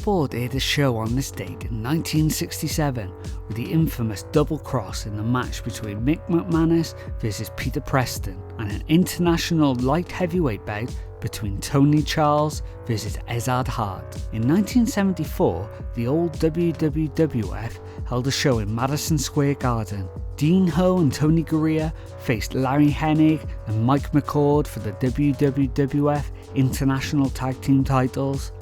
Sport aired a show on this date in 1967 with the infamous double cross in the match between Mick McManus versus Peter Preston and an international light heavyweight bout between Tony Charles versus Ezard Hart. In 1974, the old WWF held a show in Madison Square Garden. Dean Ho and Tony Gurria faced Larry Hennig and Mike McCord for the WWF International Tag Team titles,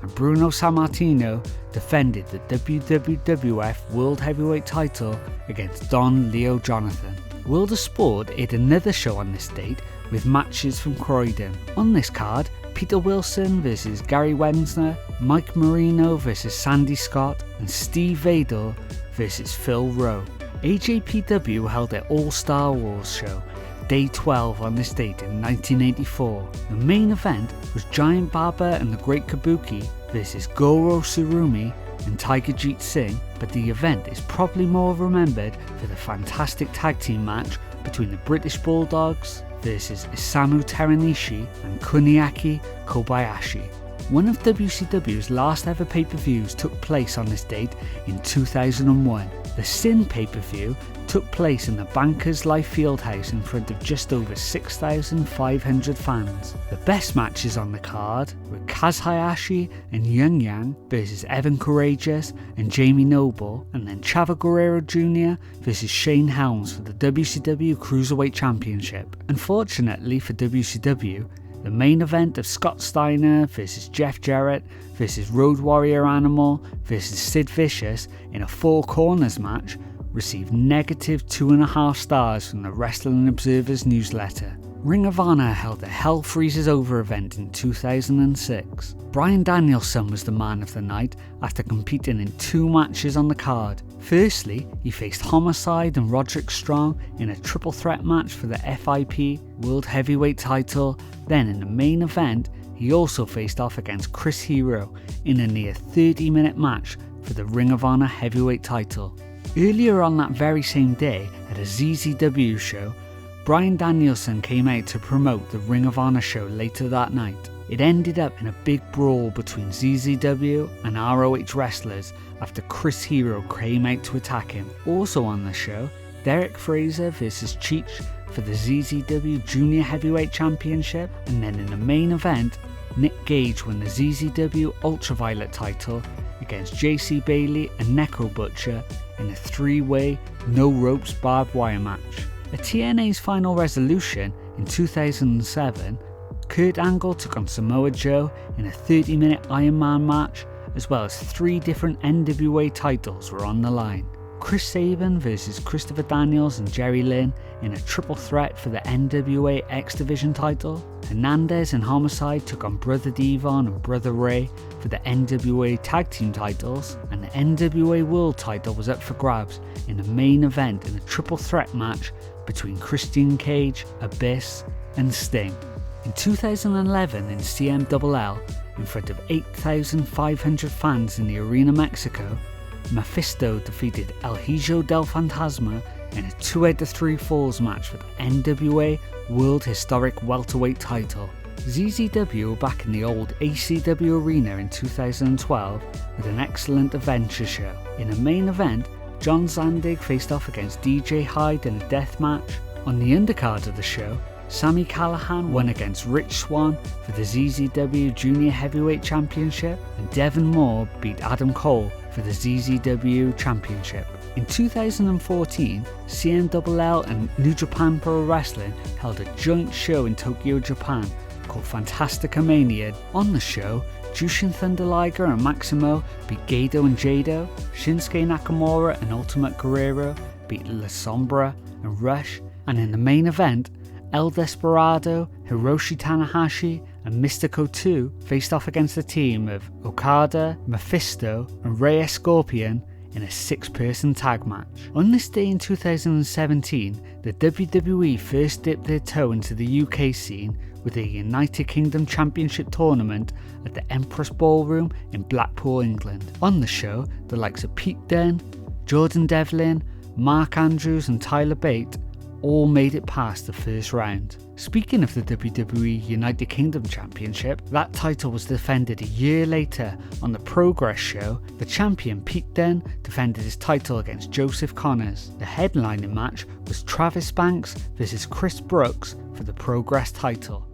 and Bruno Sammartino defended the WWF World Heavyweight title against Don Leo Jonathan. World of Sport aired another show on this date with matches from Croydon. On this card, Peter Wilson vs Gary Wensner, Mike Marino vs Sandy Scott, and Steve Vador vs Phil Rowe. AJPW held their All-Star Wars show, Day 12 on this date in 1984. The main event was Giant Baba and the Great Kabuki versus Goro Surumi and Tiger Jeet Singh, but the event is probably more remembered for the fantastic tag team match between the British Bulldogs versus Isamu Teranishi and Kuniaki Kobayashi. One of WCW's last ever pay-per-views took place on this date in 2001. The Sin pay-per-view took place in the Bankers Life Fieldhouse in front of just over 6,500 fans. The best matches on the card were Kaz Hayashi and Yung Yang versus Evan Courageous and Jamie Noble, and then Chavo Guerrero Jr. versus Shane Helms for the WCW Cruiserweight Championship. Unfortunately for WCW, the main event of Scott Steiner versus Jeff Jarrett versus Road Warrior Animal versus Sid Vicious in a Four Corners match received negative 2.5 stars from the Wrestling Observer's newsletter. Ring of Honor held a Hell Freezes Over event in 2006. Bryan Danielson was the man of the night after competing in 2 matches on the card. Firstly, he faced Homicide and Roderick Strong in a triple threat match for the FIP World Heavyweight title. Then in the main event, he also faced off against Chris Hero in a near 30-minute match for the Ring of Honor Heavyweight title. Earlier on that very same day, at a ZZW show, Bryan Danielson came out to promote the Ring of Honor show later that night. It ended up in a big brawl between ZZW and ROH wrestlers after Chris Hero came out to attack him. Also on the show, Derek Fraser versus Cheech for the ZZW Junior Heavyweight Championship, and then in the main event, Nick Gage won the ZZW Ultraviolet title against JC Bailey and Neko Butcher in a 3-way, no ropes barbed wire match. At TNA's Final Resolution in 2007, Kurt Angle took on Samoa Joe in a 30-minute Iron Man match, as well as 3 different NWA titles were on the line. Chris Sabin versus Christopher Daniels and Jerry Lynn in a triple threat for the NWA X Division title. Hernandez and Homicide took on Brother Devon and Brother Ray for the NWA Tag Team titles, and the NWA World title was up for grabs in the main event in a triple threat match between Christian Cage, Abyss and Sting. In 2011 in CMLL, in front of 8,500 fans in the Arena Mexico, Mephisto defeated El Hijo del Fantasma in a 2-3 falls match for the NWA World Historic Welterweight title. ZZW were back in the old ACW Arena in 2012 with an excellent adventure show. In the main event, John Zandig faced off against DJ Hyde in a death match. On the undercard of the show, Sami Callihan won against Rich Swann for the ZZW Junior Heavyweight Championship, and Devon Moore beat Adam Cole for the ZZW Championship. In 2014, CMLL and New Japan Pro Wrestling held a joint show in Tokyo, Japan called Fantastica Mania. On the show, Jushin Thunder Liger and Maximo beat Gedo and Jado, Shinsuke Nakamura and Ultimate Guerrero beat La Sombra and Rush, and in the main event, El Desperado, Hiroshi Tanahashi and Mystico 2 faced off against a team of Okada, Mephisto and Rey Escorpion in a 6-person tag match. On this day in 2017, the WWE first dipped their toe into the UK scene with a United Kingdom Championship tournament at the Empress Ballroom in Blackpool, England. On the show, the likes of Pete Dunne, Jordan Devlin, Mark Andrews and Tyler Bate all made it past the first round. Speaking of the WWE United Kingdom Championship, that title was defended a year later on the Progress show. The champion Pete Dunne defended his title against Joseph Connors. The headlining match was Travis Banks vs Chris Brooks for the Progress title.